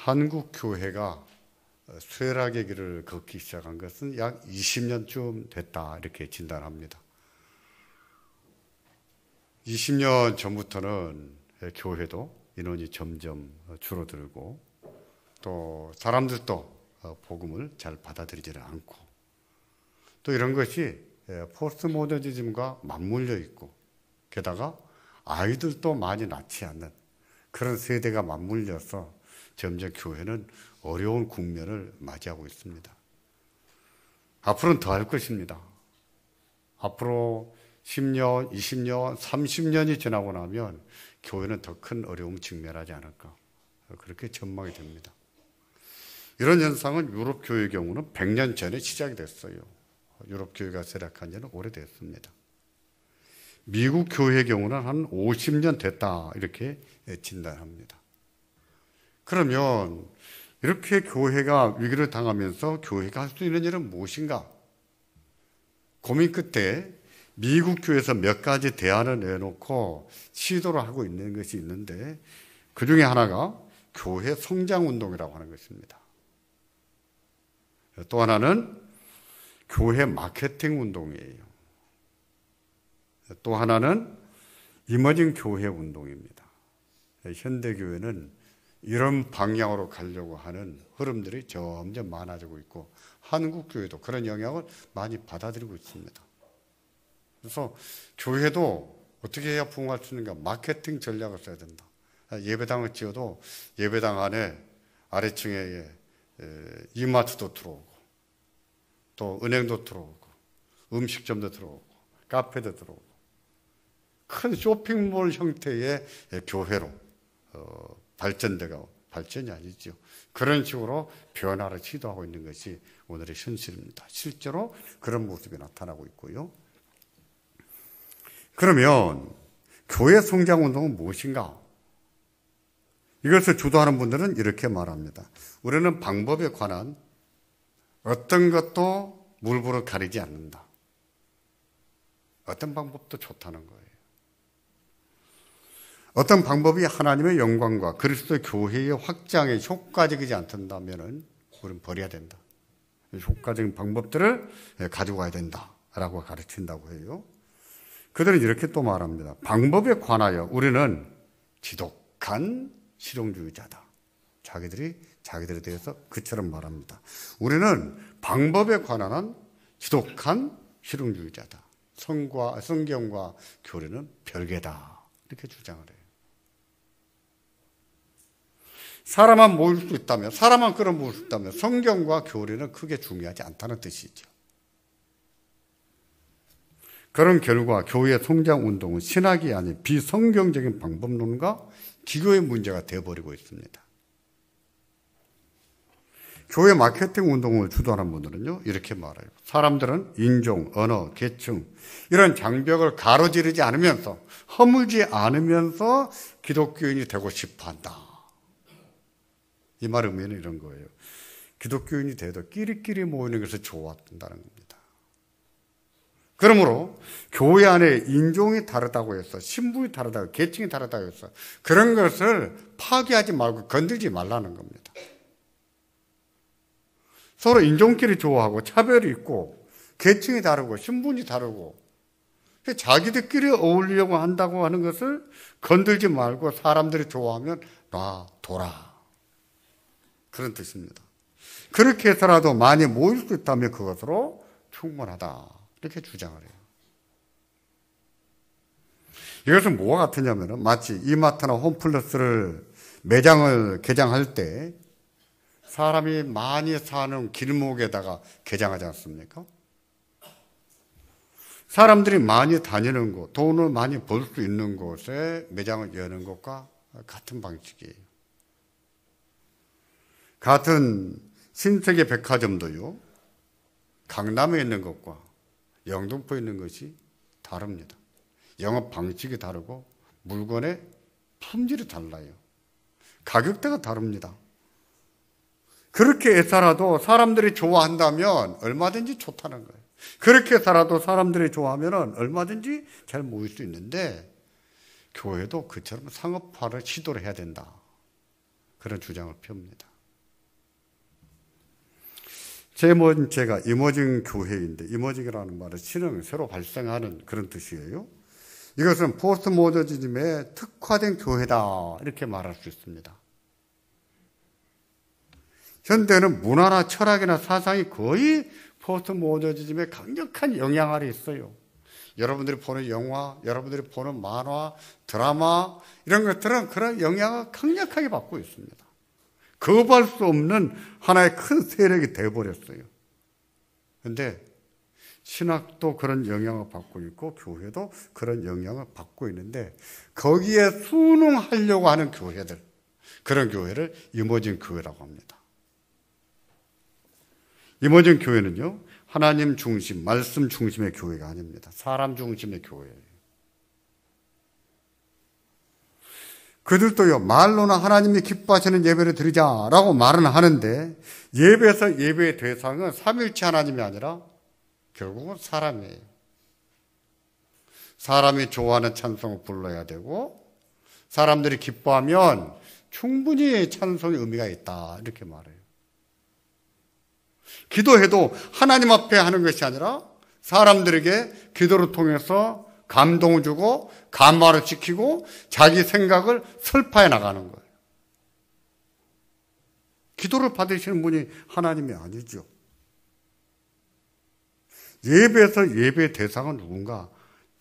한국 교회가 쇠락의 길을 걷기 시작한 것은 약 20년쯤 됐다 이렇게 진단합니다. 20년 전부터는 교회도 인원이 점점 줄어들고 또 사람들도 복음을 잘 받아들이지는 않고 또 이런 것이 포스트 모더니즘과 맞물려 있고 게다가 아이들도 많이 낳지 않는 그런 세대가 맞물려서 점점 교회는 어려운 국면을 맞이하고 있습니다. 앞으로는 더 할 것입니다. 앞으로 10년, 20년, 30년이 지나고 나면 교회는 더 큰 어려움을 직면하지 않을까 그렇게 전망이 됩니다. 이런 현상은 유럽 교회의 경우는 100년 전에 시작이 됐어요. 유럽 교회가 쇠락한 지는 오래됐습니다. 미국 교회의 경우는 한 50년 됐다 이렇게 진단합니다. 그러면 이렇게 교회가 위기를 당하면서 교회가 할 수 있는 일은 무엇인가? 고민 끝에 미국 교회에서 몇 가지 대안을 내놓고 시도를 하고 있는 것이 있는데 그 중에 하나가 교회 성장운동이라고 하는 것입니다. 또 하나는 교회 마케팅 운동이에요. 또 하나는 이머징 교회 운동입니다. 현대교회는 이런 방향으로 가려고 하는 흐름들이 점점 많아지고 있고 한국교회도 그런 영향을 많이 받아들이고 있습니다. 그래서 교회도 어떻게 해야 부흥할 수 있는가? 마케팅 전략을 써야 된다. 예배당을 지어도 예배당 안에 아래층에 이마트도 들어오고 또 은행도 들어오고 음식점도 들어오고 카페도 들어오고 큰 쇼핑몰 형태의 교회로 발전이 아니죠. 그런 식으로 변화를 시도하고 있는 것이 오늘의 현실입니다. 실제로 그런 모습이 나타나고 있고요. 그러면 교회 성장운동은 무엇인가? 이것을 주도하는 분들은 이렇게 말합니다. 우리는 방법에 관한 어떤 것도 물불을 가리지 않는다. 어떤 방법도 좋다는 거예요. 어떤 방법이 하나님의 영광과 그리스도의 교회의 확장에 효과적이지 않다면 우리는 버려야 된다. 효과적인 방법들을 가지고 가야 된다라고 가르친다고 해요. 그들은 이렇게 또 말합니다. 방법에 관하여 우리는 지독한 실용주의자다. 자기들에 대해서 그처럼 말합니다. 우리는 방법에 관한 지독한 실용주의자다. 성경과 교리는 별개다. 이렇게 주장을 해요. 사람만 모일 수 있다면, 사람만 끌어모을 수 있다면 성경과 교리는 크게 중요하지 않다는 뜻이죠. 그런 결과 교회의 성장운동은 신학이 아닌 비성경적인 방법론과 기교의 문제가 되어버리고 있습니다. 교회 마케팅 운동을 주도하는 분들은요, 이렇게 말해요. 사람들은 인종, 언어, 계층, 이런 장벽을 가로지르지 않으면서, 허물지 않으면서 기독교인이 되고 싶어 한다. 이 말 의미는 이런 거예요. 기독교인이 돼도 끼리끼리 모이는 것을 좋아한다는 겁니다. 그러므로 교회 안에 인종이 다르다고 해서 신분이 다르다고 계층이 다르다고 해서 그런 것을 파괴하지 말고 건들지 말라는 겁니다. 서로 인종끼리 좋아하고 차별이 있고 계층이 다르고 신분이 다르고 자기들끼리 어울리려고 한다고 하는 것을 건들지 말고 사람들이 좋아하면 놔둬라. 그런 뜻입니다. 그렇게 해서라도 많이 모일 수 있다면 그것으로 충분하다. 이렇게 주장을 해요. 이것은 뭐와 같으냐면 마치 이마트나 홈플러스를 매장을 개장할 때 사람이 많이 사는 길목에다가 개장하지 않습니까? 사람들이 많이 다니는 곳, 돈을 많이 벌 수 있는 곳에 매장을 여는 것과 같은 방식이에요. 같은 신세계 백화점도요, 강남에 있는 것과 영등포에 있는 것이 다릅니다. 영업 방식이 다르고 물건의 품질이 달라요. 가격대가 다릅니다. 그렇게 해서라도 사람들이 좋아한다면 얼마든지 좋다는 거예요. 그렇게 해서라도 사람들이 좋아하면 얼마든지 잘 모일 수 있는데 교회도 그처럼 상업화를 시도를 해야 된다. 그런 주장을 펴옵니다. 세 번째가 이머징 교회인데, 이머징이라는 말은 신흥, 새로 발생하는 그런 뜻이에요. 이것은 포스트 모더니즘에 특화된 교회다, 이렇게 말할 수 있습니다. 현대는 문화나 철학이나 사상이 거의 포스트 모더니즘에 강력한 영향 아래 있어요. 여러분들이 보는 영화, 여러분들이 보는 만화, 드라마 이런 것들은 그런 영향을 강력하게 받고 있습니다. 거부할 수 없는 하나의 큰 세력이 되어버렸어요. 그런데 신학도 그런 영향을 받고 있고 교회도 그런 영향을 받고 있는데 거기에 순응하려고 하는 교회들, 그런 교회를 이머징 교회라고 합니다. 이머징 교회는요, 하나님 중심, 말씀 중심의 교회가 아닙니다. 사람 중심의 교회예요. 그들도요, 말로나 하나님이 기뻐하시는 예배를 드리자라고 말은 하는데 예배에서 예배의 대상은 삼위일체 하나님이 아니라 결국은 사람이에요. 사람이 좋아하는 찬송을 불러야 되고 사람들이 기뻐하면 충분히 찬송의 의미가 있다, 이렇게 말해요. 기도해도 하나님 앞에 하는 것이 아니라 사람들에게 기도를 통해서 감동을 주고 감화를 시키고 자기 생각을 설파해 나가는 거예요. 기도를 받으시는 분이 하나님이 아니죠. 예배에서 예배의 대상은 누군가?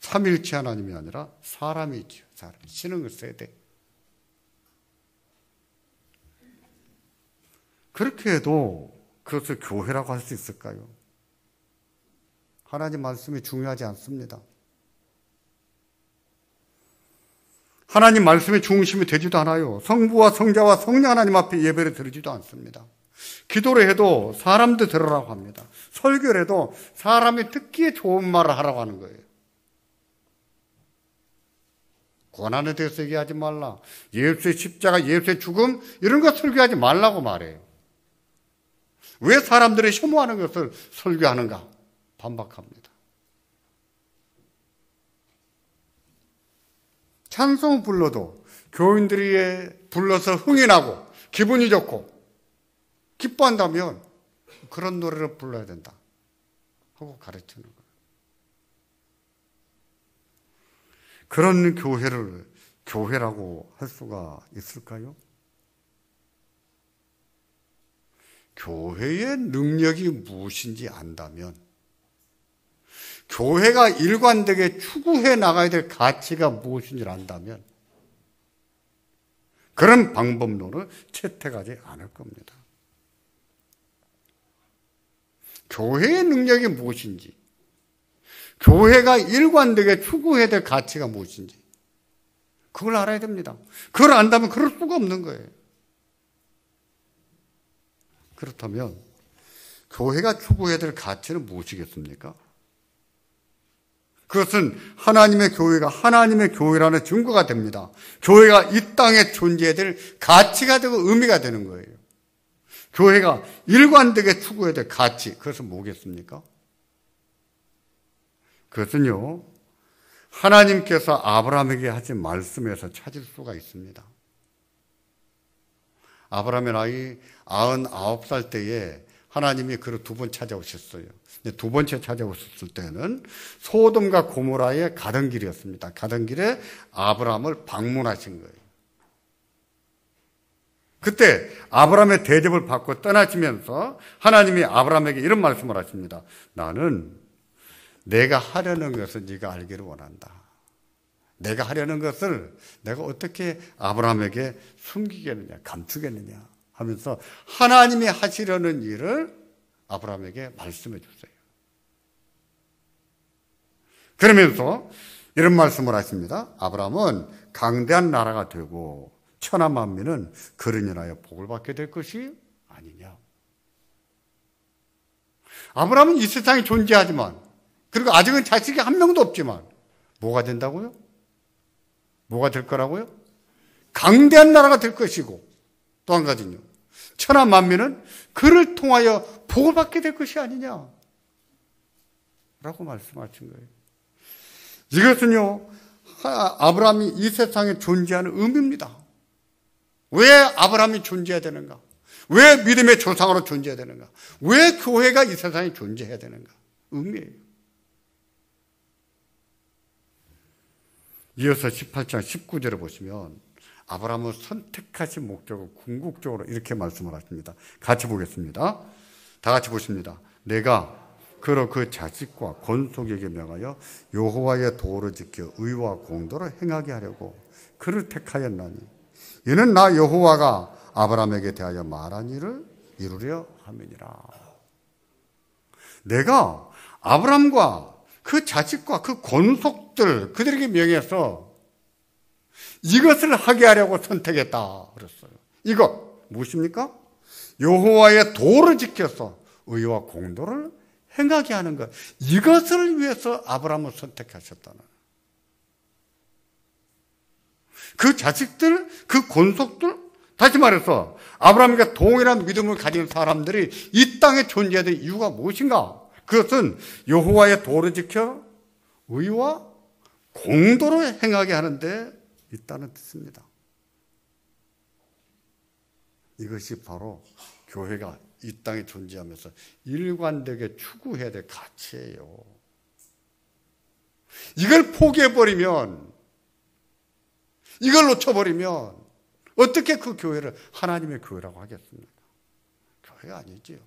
삼위일체 하나님이 아니라 사람이죠. 사람, 신흥 세대. 그렇게 해도 그것을 교회라고 할 수 있을까요? 하나님 말씀이 중요하지 않습니다. 하나님 말씀의 중심이 되지도 않아요. 성부와 성자와 성령 하나님 앞에 예배를 드리지도 않습니다. 기도를 해도 사람들 들으라고 합니다. 설교를 해도 사람이 듣기에 좋은 말을 하라고 하는 거예요. 고난에 대해서 얘기하지 말라. 예수의 십자가, 예수의 죽음 이런 거 설교하지 말라고 말해요. 왜 사람들이 혐오하는 것을 설교하는가? 반박합니다. 찬송 불러도 교인들이 불러서 흥이 나고 기분이 좋고 기뻐한다면 그런 노래를 불러야 된다 하고 가르치는 거예요. 그런 교회를 교회라고 할 수가 있을까요? 교회의 능력이 무엇인지 안다면, 교회가 일관되게 추구해 나가야 될 가치가 무엇인지 안다면 그런 방법론을 채택하지 않을 겁니다. 교회의 능력이 무엇인지, 교회가 일관되게 추구해야 될 가치가 무엇인지 그걸 알아야 됩니다. 그걸 안다면 그럴 수가 없는 거예요. 그렇다면 교회가 추구해야 될 가치는 무엇이겠습니까? 그것은 하나님의 교회가 하나님의 교회라는 증거가 됩니다. 교회가 이 땅에 존재해야 될 가치가 되고 의미가 되는 거예요. 교회가 일관되게 추구해야 될 가치, 그것은 뭐겠습니까? 그것은요, 하나님께서 아브라함에게 하신 말씀에서 찾을 수가 있습니다. 아브라함의 나이 99살 때에 하나님이 그를 두 번 찾아오셨어요. 두 번째 찾아오셨을 때는 소돔과 고모라의 가던 길이었습니다. 가던 길에 아브라함을 방문하신 거예요. 그때 아브라함의 대접을 받고 떠나시면서 하나님이 아브라함에게 이런 말씀을 하십니다. 나는 내가 하려는 것을 네가 알기를 원한다. 내가 하려는 것을 내가 어떻게 아브라함에게 숨기겠느냐, 감추겠느냐 하면서 하나님이 하시려는 일을 아브라함에게 말씀해 주세요. 그러면서 이런 말씀을 하십니다. 아브라함은 강대한 나라가 되고 천하 만민은 그를 인하여 복을 받게 될 것이 아니냐. 아브라함은 이 세상에 존재하지만, 그리고 아직은 자식이 한 명도 없지만 뭐가 된다고요? 뭐가 될 거라고요? 강대한 나라가 될 것이고, 또 한 가지는요, 천하 만민은 그를 통하여 복을 받게 될 것이 아니냐 라고 말씀하신 거예요. 이것은요, 아브라함이 이 세상에 존재하는 의미입니다. 왜 아브라함이 존재해야 되는가? 왜 믿음의 조상으로 존재해야 되는가? 왜 교회가 이 세상에 존재해야 되는가? 의미예요. 이어서 18장 19절을 보시면 아브라함을 선택하신 목적을 궁극적으로 이렇게 말씀을 하십니다. 같이 보겠습니다. 다 같이 보십니다. 내가 그로 그 자식과 권속에게 명하여 여호와의 도를 지켜 의와 공도를 행하게 하려고 그를 택하였나니 이는 나 여호와가 아브라함에게 대하여 말한 일을 이루려 함이니라. 내가 아브라함과 그 자식과 그 권속들 그들에게 명해서 이것을 하게 하려고 선택했다 그랬어요. 이것 무엇입니까? 여호와의 도를 지켜서 의와 공도를 행하게 하는 것. 이것을 위해서 아브라함을 선택하셨다는. 그 자식들, 그 권속들, 다시 말해서 아브라함과 동일한 믿음을 가진 사람들이 이 땅에 존재해야 될 이유가 무엇인가? 그것은 여호와의 도를 지켜 의와 공도를 행하게 하는데 있다는 뜻입니다. 이것이 바로 교회가 이 땅에 존재하면서 일관되게 추구해야 될 가치예요. 이걸 포기해버리면, 이걸 놓쳐버리면 어떻게 그 교회를 하나님의 교회라고 하겠습니까? 교회가 아니지요.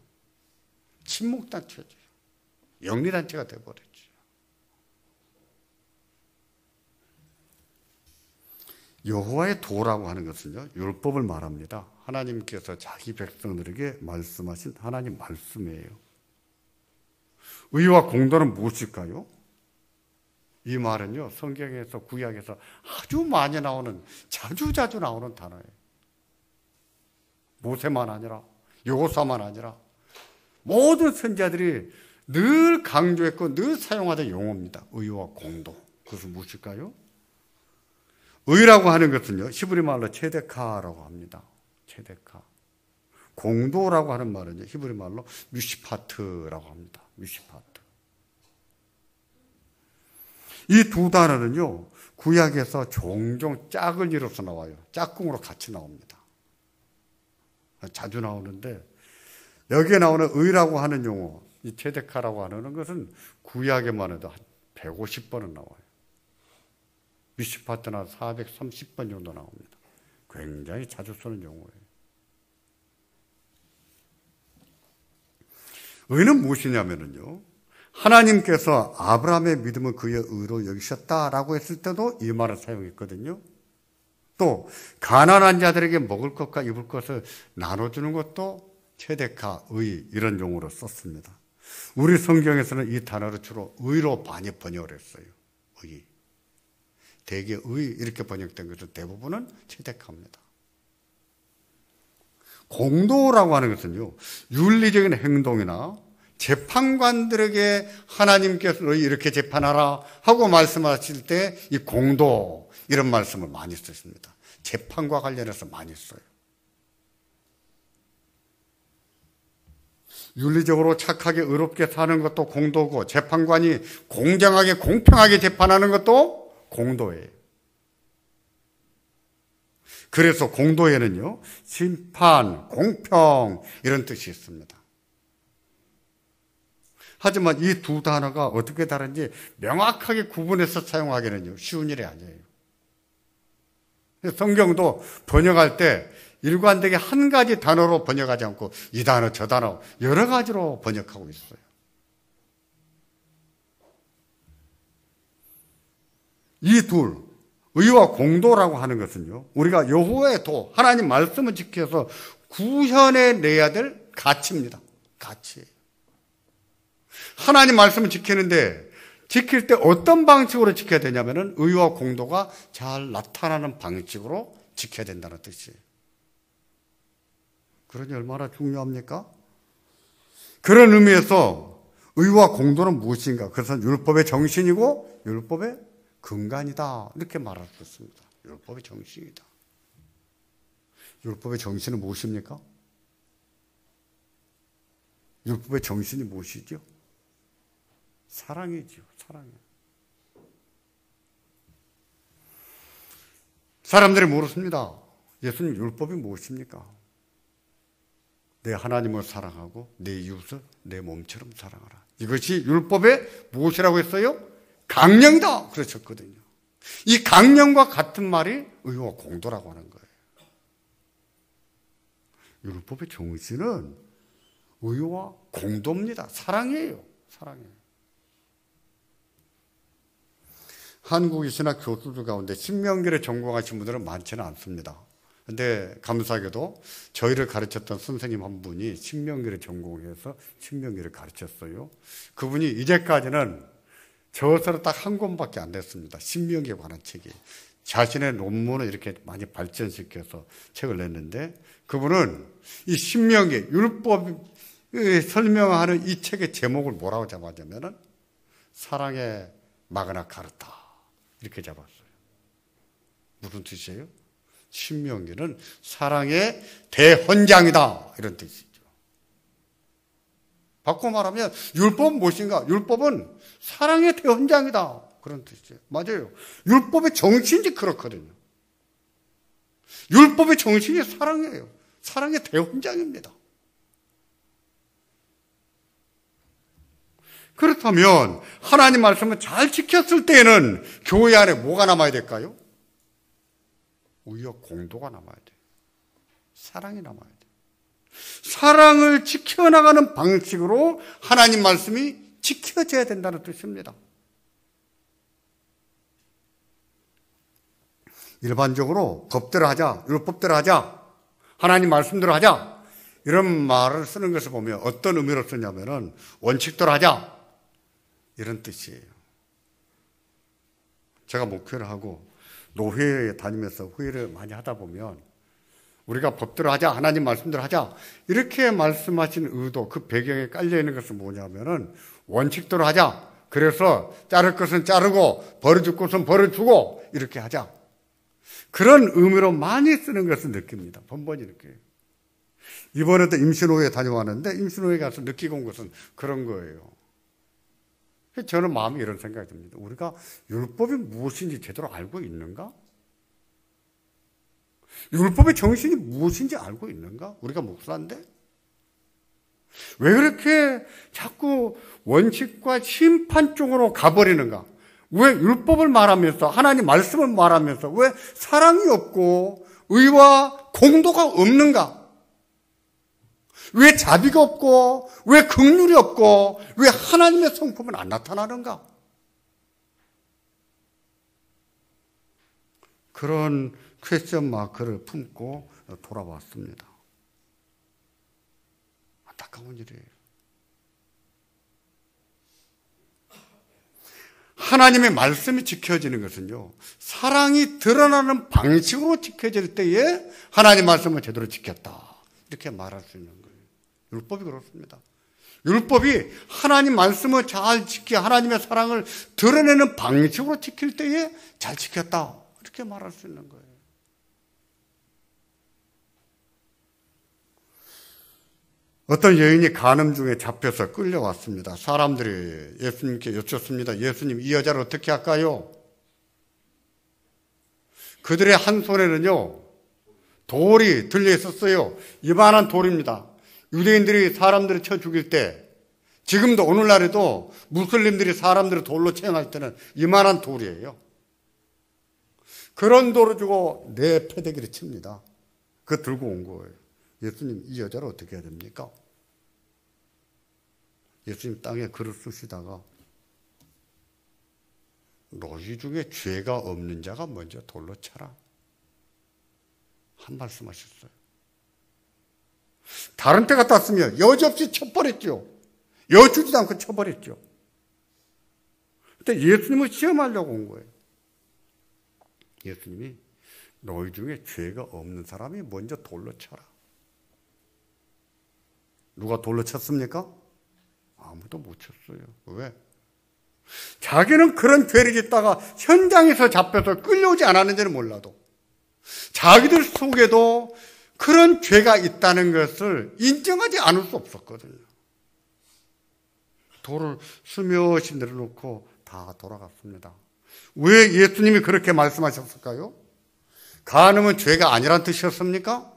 침묵단체죠. 영리단체가 되어버렸죠. 여호와의 도라고 하는 것은요, 율법을 말합니다. 하나님께서 자기 백성들에게 말씀하신 하나님 말씀이에요. 의와 공도는 무엇일까요? 이 말은요, 성경에서 구약에서 아주 많이 나오는, 자주자주 나오는 단어예요. 모세만 아니라, 여호사만 아니라 모든 선지자들이 늘 강조했고 늘 사용하던 용어입니다. 의와 공도. 그것은 무엇일까요? 의라고 하는 것은요, 히브리 말로 체데카라고 합니다. 체데카. 공도라고 하는 말은요, 히브리 말로 뮤시파트라고 합니다. 뮤시파트. 이 두 단어는요, 구약에서 종종 짝을 이뤄서 나와요. 짝꿍으로 같이 나옵니다. 자주 나오는데, 여기에 나오는 의라고 하는 용어, 이 체데카라고 하는 것은 구약에만 해도 한 150번은 나와요. 뮤시파트나 430번 정도 나옵니다. 굉장히 자주 쓰는 용어예요. 의는 무엇이냐면요, 하나님께서 아브라함의 믿음을 그의 의로 여기셨다라고 했을 때도 이 말을 사용했거든요. 또 가난한 자들에게 먹을 것과 입을 것을 나눠주는 것도 체데카, 의 이런 용어로 썼습니다. 우리 성경에서는 이 단어를 주로 의로 많이 번역을 했어요. 의. 대개 의 이렇게 번역된 것은 대부분은 체데카입니다. 공도라고 하는 것은요, 윤리적인 행동이나 재판관들에게 하나님께서 이렇게 재판하라 하고 말씀하실 때 이 공도 이런 말씀을 많이 쓰십니다. 재판과 관련해서 많이 써요. 윤리적으로 착하게 의롭게 사는 것도 공도고 재판관이 공정하게 공평하게 재판하는 것도 공도예요. 그래서 공도에는요, 심판, 공평 이런 뜻이 있습니다. 하지만 이 두 단어가 어떻게 다른지 명확하게 구분해서 사용하기는요, 쉬운 일이 아니에요. 성경도 번역할 때 일관되게 한 가지 단어로 번역하지 않고 이 단어 저 단어 여러 가지로 번역하고 있어요. 이 둘, 의와 공도라고 하는 것은요, 우리가 여호와의 도, 하나님 말씀을 지켜서 구현해내야 될 가치입니다. 가치. 하나님 말씀을 지키는데 지킬 때 어떤 방식으로 지켜야 되냐면은 의와 공도가 잘 나타나는 방식으로 지켜야 된다는 뜻이에요. 그러니 얼마나 중요합니까? 그런 의미에서 의와 공도는 무엇인가? 그것은 율법의 정신이고 율법의 근간이다. 이렇게 말할 수 있습니다. 율법의 정신이다. 율법의 정신은 무엇입니까? 율법의 정신이 무엇이죠? 사랑이죠. 사랑이요. 사람들이 물었습니다. 예수님, 율법이 무엇입니까? 내 하나님을 사랑하고 내 이웃을 내 몸처럼 사랑하라. 이것이 율법의 무엇이라고 했어요? 강령이다 그러셨거든요. 이 강령과 같은 말이 의와 공도라고 하는 거예요. 율법의 정신은 의와 공도입니다. 사랑이에요. 사랑이에요. 한국의 신학 교수들 가운데 신명기를 전공하신 분들은 많지는 않습니다. 근데 감사하게도 저희를 가르쳤던 선생님 한 분이 신명기를 전공해서 신명기를 가르쳤어요. 그분이 이제까지는 저서로 딱 한 권밖에 안 됐습니다. 신명기에 관한 책이. 자신의 논문을 이렇게 많이 발전시켜서 책을 냈는데 그분은 이 신명기, 율법을 설명하는 이 책의 제목을 뭐라고 잡았냐면은 사랑의 마그나 카르타 이렇게 잡았어요. 무슨 뜻이에요? 신명기는 사랑의 대헌장이다 이런 뜻이죠. 바꿔 말하면 율법은 무엇인가? 율법은 사랑의 대헌장이다 그런 뜻이에요. 맞아요. 율법의 정신이 그렇거든요. 율법의 정신이 사랑이에요. 사랑의 대헌장입니다. 그렇다면 하나님 말씀을 잘 지켰을 때에는 교회 안에 뭐가 남아야 될까요? 의와 공도가 남아야 돼요. 사랑이 남아야 돼요. 사랑을 지켜나가는 방식으로 하나님 말씀이 지켜져야 된다는 뜻입니다. 일반적으로 법대로 하자, 율법대로 하자, 하나님 말씀대로 하자 이런 말을 쓰는 것을 보면 어떤 의미로 쓰냐면은 원칙대로 하자 이런 뜻이에요. 제가 목회를 하고 노회에 다니면서 회의를 많이 하다 보면 우리가 법대로 하자, 하나님 말씀대로 하자 이렇게 말씀하신 의도, 그 배경에 깔려 있는 것은 뭐냐면은 원칙대로 하자. 그래서 자를 것은 자르고 버려줄 것은 버려주고 이렇게 하자. 그런 의미로 많이 쓰는 것을 느낍니다. 번번이 느껴요. 이번에도 임신호회에 다녀왔는데 임신호회에 가서 느끼고 온 것은 그런 거예요. 저는 마음이 이런 생각이 듭니다. 우리가 율법이 무엇인지 제대로 알고 있는가? 율법의 정신이 무엇인지 알고 있는가? 우리가 목사인데? 왜 그렇게 자꾸 원칙과 심판 쪽으로 가버리는가? 왜 율법을 말하면서 하나님 말씀을 말하면서 왜 사랑이 없고 의와 공도가 없는가? 왜 자비가 없고 왜 긍휼이 없고 왜 하나님의 성품은 안 나타나는가? 그런 퀘스천 마크를 품고 돌아왔습니다. 안타까운 일이에요. 하나님의 말씀이 지켜지는 것은요, 사랑이 드러나는 방식으로 지켜질 때에 하나님 말씀을 제대로 지켰다 이렇게 말할 수 있는 거예요. 율법이 그렇습니다. 율법이 하나님 말씀을 잘 지켜 하나님의 사랑을 드러내는 방식으로 지킬 때에 잘 지켰다 이렇게 말할 수 있는 거예요. 어떤 여인이 간음 중에 잡혀서 끌려왔습니다. 사람들이 예수님께 여쭙습니다. 예수님, 이 여자를 어떻게 할까요? 그들의 한 손에는요, 돌이 들려 있었어요. 이만한 돌입니다. 유대인들이 사람들을 쳐 죽일 때, 지금도 오늘날에도 무슬림들이 사람들을 돌로 체행할 때는 이만한 돌이에요. 그런 돌을 주고 내 패대기를 칩니다. 그거 들고 온 거예요. 예수님, 이 여자를 어떻게 해야 됩니까? 예수님 땅에 글을 쓰시다가 너희 중에 죄가 없는 자가 먼저 돌로 쳐라 한 말씀하셨어요. 다른 때 같았으면 여지없이 쳐버렸죠. 여주지도 않고 쳐버렸죠. 근데 예수님을 시험하려고 온 거예요. 예수님이 너희 중에 죄가 없는 사람이 먼저 돌로 쳐라. 누가 돌로 쳤습니까? 아무도 못 쳤어요. 왜? 자기는 그런 죄를 짓다가 현장에서 잡혀서 끌려오지 않았는지는 몰라도 자기들 속에도 그런 죄가 있다는 것을 인정하지 않을 수 없었거든요. 돌을 스며시 내려놓고 다 돌아갔습니다. 왜 예수님이 그렇게 말씀하셨을까요? 간음은 죄가 아니란 뜻이었습니까?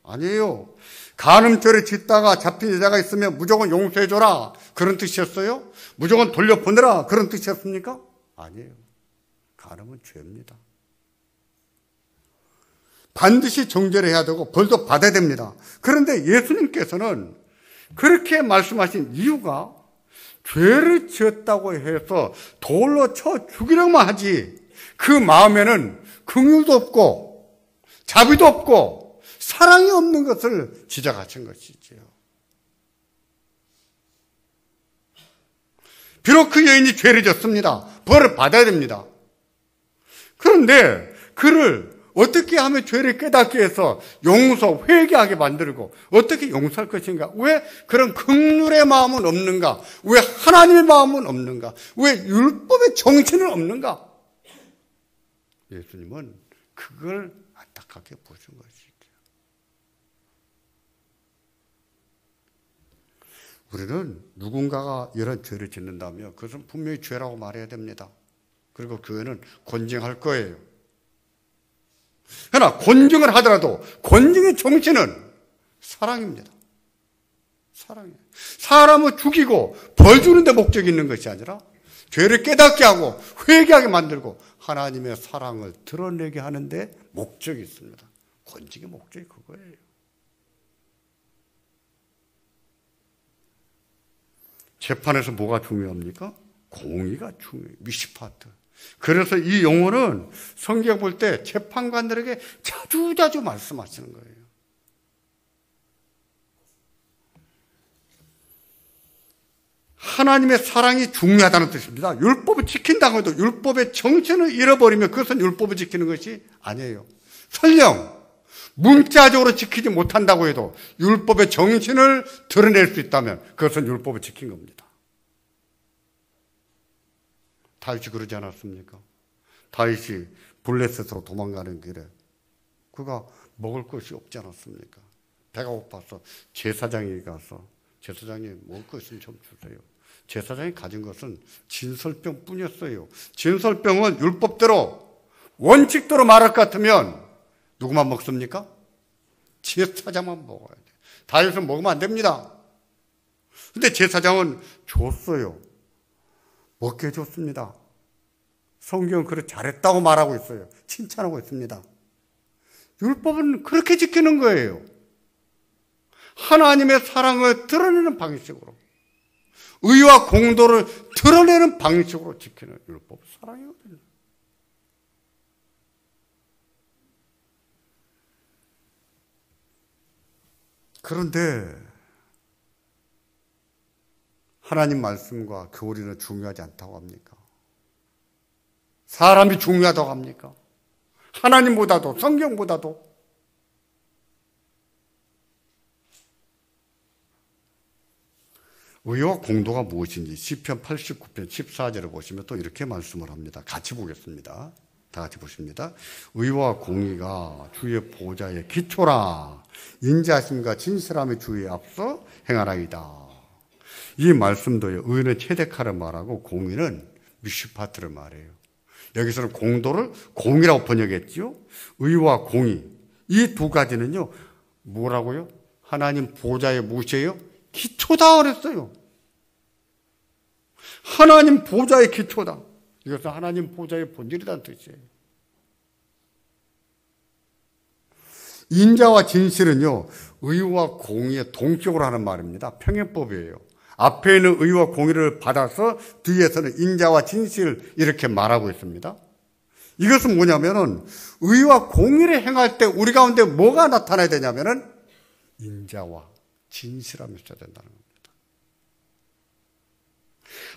아니에요. 간음죄를 짓다가 잡힌 여자가 있으면 무조건 용서해줘라, 그런 뜻이었어요? 무조건 돌려보내라, 그런 뜻이었습니까? 아니에요. 간음은 죄입니다. 반드시 정죄를 해야 되고 벌도 받아야 됩니다. 그런데 예수님께서는 그렇게 말씀하신 이유가 죄를 지었다고 해서 돌로 쳐 죽이려고만 하지 그 마음에는 긍휼도 없고 자비도 없고 사랑이 없는 것을 지적하신 것이지요. 비록 그 여인이 죄를 졌습니다. 벌을 받아야 됩니다. 그런데 그를 어떻게 하면 죄를 깨닫게 해서 용서, 회개하게 만들고 어떻게 용서할 것인가? 왜 그런 긍휼의 마음은 없는가? 왜 하나님의 마음은 없는가? 왜 율법의 정신은 없는가? 예수님은 그걸 안타깝게 보신 것이죠. 우리는 누군가가 이런 죄를 짓는다면 그것은 분명히 죄라고 말해야 됩니다. 그리고 교회는 권징할 거예요. 그러나 권징을 하더라도 권징의 정신은 사랑입니다. 사랑이에요. 사람을 죽이고 벌 주는 데 목적이 있는 것이 아니라 죄를 깨닫게 하고 회개하게 만들고 하나님의 사랑을 드러내게 하는 데 목적이 있습니다. 권징의 목적이 그거예요. 재판에서 뭐가 중요합니까? 공의가 중요해요. 미시파트. 그래서 이 용어는 성경 볼 때 재판관들에게 자주자주 말씀하시는 거예요. 하나님의 사랑이 중요하다는 뜻입니다. 율법을 지킨다고 해도 율법의 정신을 잃어버리면 그것은 율법을 지키는 것이 아니에요. 설령 문자적으로 지키지 못한다고 해도 율법의 정신을 드러낼 수 있다면 그것은 율법을 지킨 겁니다. 다윗이 그러지 않았습니까? 다윗이 블레셋으로 도망가는 길에 그가 먹을 것이 없지 않았습니까? 배가 고파서 제사장에게 가서 제사장이 먹을 것 있으면 좀 주세요. 제사장이 가진 것은 진설병 뿐이었어요. 진설병은 율법대로 원칙대로 말할 것 같으면 누구만 먹습니까? 제사장만 먹어야 돼요. 다윗은 먹으면 안 됩니다. 근데 제사장은 줬어요. 먹게 해줬습니다. 성경은 그래 잘했다고 말하고 있어요. 칭찬하고 있습니다. 율법은 그렇게 지키는 거예요. 하나님의 사랑을 드러내는 방식으로, 의와 공도를 드러내는 방식으로 지키는 율법 사랑이거든요. 그런데 하나님 말씀과 교리는 중요하지 않다고 합니까? 사람이 중요하다고 합니까? 하나님보다도 성경보다도. 의와 공도가 무엇인지 시편 89편 14절을 보시면 또 이렇게 말씀을 합니다. 같이 보겠습니다. 다 같이 보십니다. 의와 공의가 주의 보좌의 기초라. 인자하심과 진실함이 주의 앞서 행하라이다. 이 말씀도요. 의는 체데카를 말하고 공의는 미슈파트를 말해요. 여기서는 공도를 공이라고 번역했지요. 의와 공의. 이 두 가지는요. 뭐라고요? 하나님 보좌의 무엇이에요? 기초다 그랬어요. 하나님 보좌의 기초다. 이것은 하나님 보좌의 본질이라는 뜻이에요. 인자와 진실은요. 의와 공의의 동격으로 하는 말입니다. 평행법이에요. 앞에 있는 의와 공의를 받아서 뒤에서는 인자와 진실 이렇게 말하고 있습니다. 이것은 뭐냐면은 의와 공의를 행할 때 우리 가운데 뭐가 나타나야 되냐면은 인자와 진실함이 있어야 된다는 겁니다.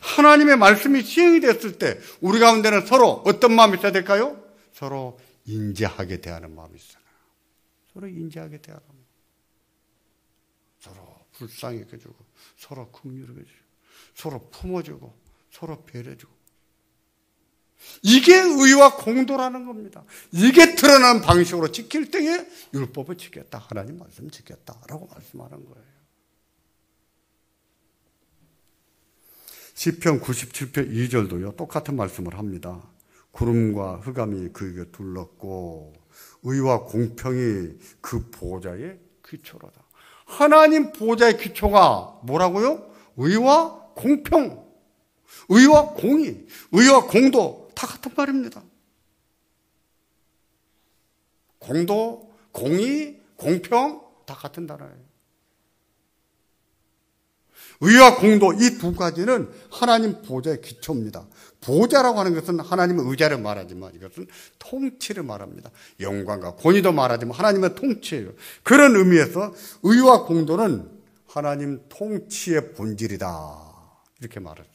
하나님의 말씀이 시행이 됐을 때 우리 가운데는 서로 어떤 마음이 있어야 될까요? 서로 인자하게 대하는 마음이 있어요. 서로 인자하게 대하는 마음. 서로 불쌍히 여겨주고 서로 긍휼히 여겨주고 서로 품어주고 서로 배려주고. 이게 의와 공도라는 겁니다. 이게 드러나는 방식으로 지킬 때에 율법을 지켰다. 하나님 말씀 지켰다라고 말씀하는 거예요. 시편 97편 2절도요. 똑같은 말씀을 합니다. 구름과 흑암이 그에게 둘렀고 의와 공평이 그 보좌의 기초로다. 하나님 보좌의 기초가 뭐라고요? 의와 공평, 의와 공의, 의와 공도 다 같은 말입니다. 공도, 공의, 공평 다 같은 단어예요. 의와 공도 이 두 가지는 하나님 보좌의 기초입니다. 보좌라고 하는 것은 하나님의 의자를 말하지만 이것은 통치를 말합니다. 영광과 권위도 말하지만 하나님의 통치예요. 그런 의미에서 의와 공도는 하나님 통치의 본질이다. 이렇게 말했어요.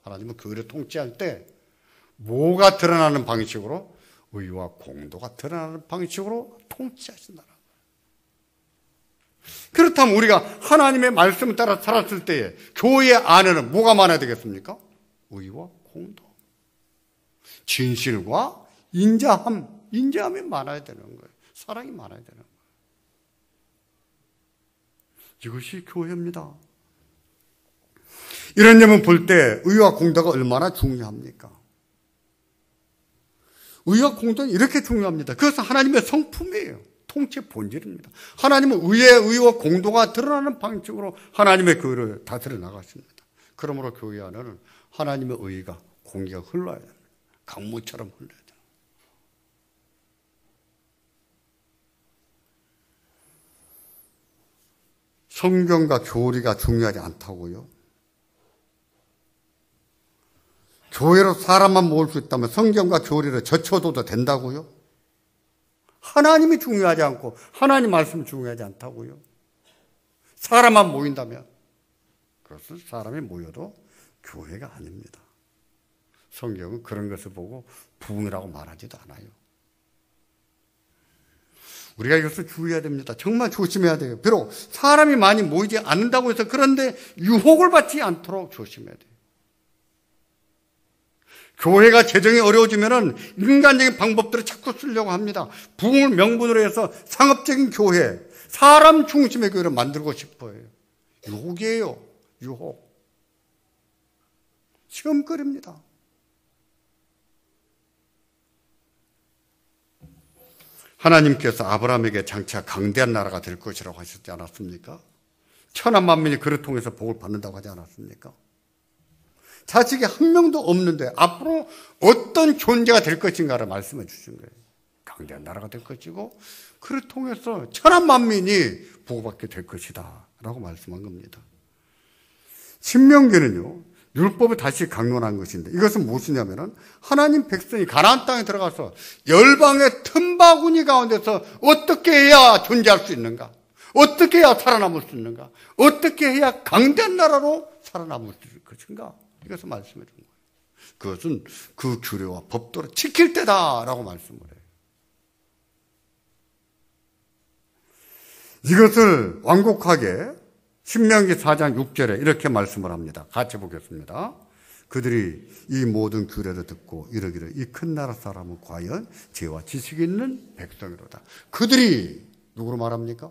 하나님은 그를 통치할 때 뭐가 드러나는 방식으로? 의와 공도가 드러나는 방식으로 통치하신다. 그렇다면 우리가 하나님의 말씀을 따라 살았을 때에 교회 안에는 뭐가 많아야 되겠습니까? 의와 공도, 진실과 인자함이 많아야 되는 거예요. 사랑이 많아야 되는 거예요. 이것이 교회입니다. 이런 점을 볼 때 의와 공도가 얼마나 중요합니까? 의와 공도는 이렇게 중요합니다. 그것은 하나님의 성품이에요. 통치의 본질입니다. 하나님은 의와 공도가 드러나는 방식으로 하나님의 교회를 다스려 나가십니다. 그러므로 교회 안에는 하나님의 의가 공기가 흘러야 됩니다. 강물처럼 흘러야 됩니다. 성경과 교리가 중요하지 않다고요? 교회로 사람만 모을 수 있다면 성경과 교리를 젖혀둬도 된다고요? 하나님이 중요하지 않고 하나님 말씀이 중요하지 않다고요? 사람만 모인다면 그것은 사람이 모여도 교회가 아닙니다. 성경은 그런 것을 보고 부흥이라고 말하지도 않아요. 우리가 이것을 주의해야 됩니다. 정말 조심해야 돼요. 비록 사람이 많이 모이지 않는다고 해서 그런데 유혹을 받지 않도록 조심해야 돼요. 교회가 재정이 어려워지면은 인간적인 방법들을 자꾸 쓰려고 합니다. 부흥을 명분으로 해서 상업적인 교회, 사람 중심의 교회를 만들고 싶어요. 유혹이에요. 유혹. 시험거리입니다. 하나님께서 아브라함에게 장차 강대한 나라가 될 것이라고 하셨지 않았습니까? 천한 만민이 그를 통해서 복을 받는다고 하지 않았습니까? 자식이 한 명도 없는데 앞으로 어떤 존재가 될 것인가를 말씀해 주신 거예요. 강대한 나라가 될 것이고 그를 통해서 천한 만민이 복받게 될 것이다 라고 말씀한 겁니다. 신명기는요, 율법을 다시 강론한 것인데 이것은 무엇이냐면은 하나님 백성이 가나안 땅에 들어가서 열방의 틈바구니 가운데서 어떻게 해야 존재할 수 있는가? 어떻게 해야 살아남을 수 있는가? 어떻게 해야 강대한 나라로 살아남을 수 있을 것인가? 이것을 말씀해 준 거예요. 그것은 그 규례와 법도를 지킬 때다라고 말씀을 해요. 이것을 완곡하게 신명기 4장 6절에 이렇게 말씀을 합니다. 같이 보겠습니다. 그들이 이 모든 규례를 듣고 이르기를 이 큰 나라 사람은 과연 지혜와 지식이 있는 백성이로다. 그들이 누구로 말합니까?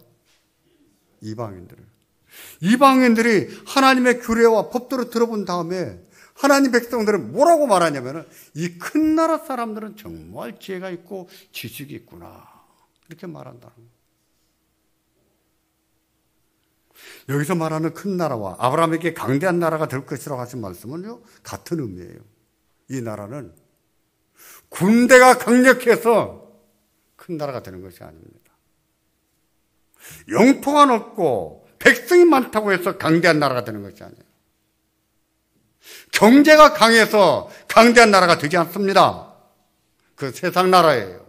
이방인들이 하나님의 규례와 법도를 들어본 다음에 하나님 백성들은 뭐라고 말하냐면 이 큰 나라 사람들은 정말 지혜가 있고 지식이 있구나 이렇게 말한다는 거예요. 여기서 말하는 큰 나라와 아브라함에게 강대한 나라가 될 것이라고 하신 말씀은요 같은 의미예요. 이 나라는 군대가 강력해서 큰 나라가 되는 것이 아닙니다. 영토가 넓고 백성이 많다고 해서 강대한 나라가 되는 것이 아니에요. 경제가 강해서 강대한 나라가 되지 않습니다. 그 세상 나라예요.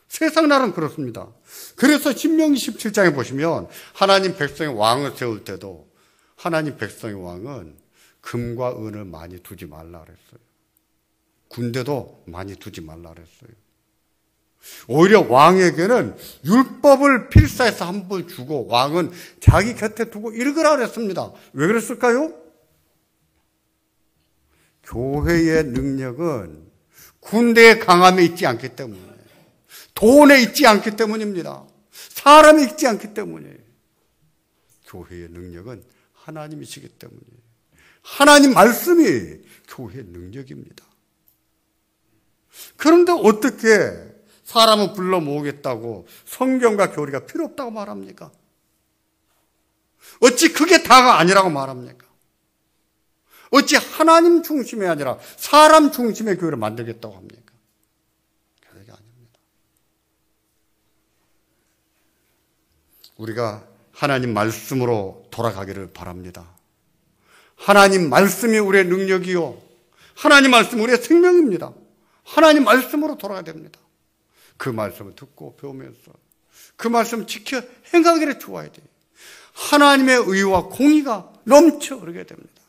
세상 나라는 그렇습니다. 그래서 신명기 17장에 보시면 하나님 백성의 왕을 세울 때도 하나님 백성의 왕은 금과 은을 많이 두지 말라 그랬어요. 군대도 많이 두지 말라 그랬어요. 오히려 왕에게는 율법을 필사해서 한 번 주고 왕은 자기 곁에 두고 읽으라 그랬습니다. 왜 그랬을까요? 교회의 능력은 군대의 강함에 있지 않기 때문에 돈에 있지 않기 때문입니다. 사람이 있지 않기 때문이에요. 교회의 능력은 하나님이시기 때문이에요. 하나님 말씀이 교회의 능력입니다. 그런데 어떻게 사람을 불러 모으겠다고 성경과 교리가 필요 없다고 말합니까? 어찌 그게 다가 아니라고 말합니까? 어찌 하나님 중심이 아니라 사람 중심의 교회를 만들겠다고 합니까? 그게 아닙니다. 우리가 하나님 말씀으로 돌아가기를 바랍니다. 하나님 말씀이 우리의 능력이요, 하나님 말씀이 우리의 생명입니다. 하나님 말씀으로 돌아가야 됩니다. 그 말씀을 듣고 배우면서 그 말씀 지켜 행하기를 좋아야 돼요. 하나님의 의와 공의가 넘쳐 흐르게 됩니다.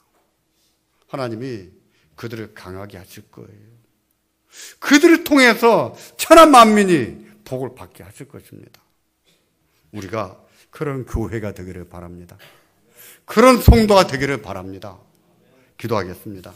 하나님이 그들을 강하게 하실 거예요. 그들을 통해서 천한 만민이 복을 받게 하실 것입니다. 우리가 그런 교회가 되기를 바랍니다. 그런 성도가 되기를 바랍니다. 기도하겠습니다.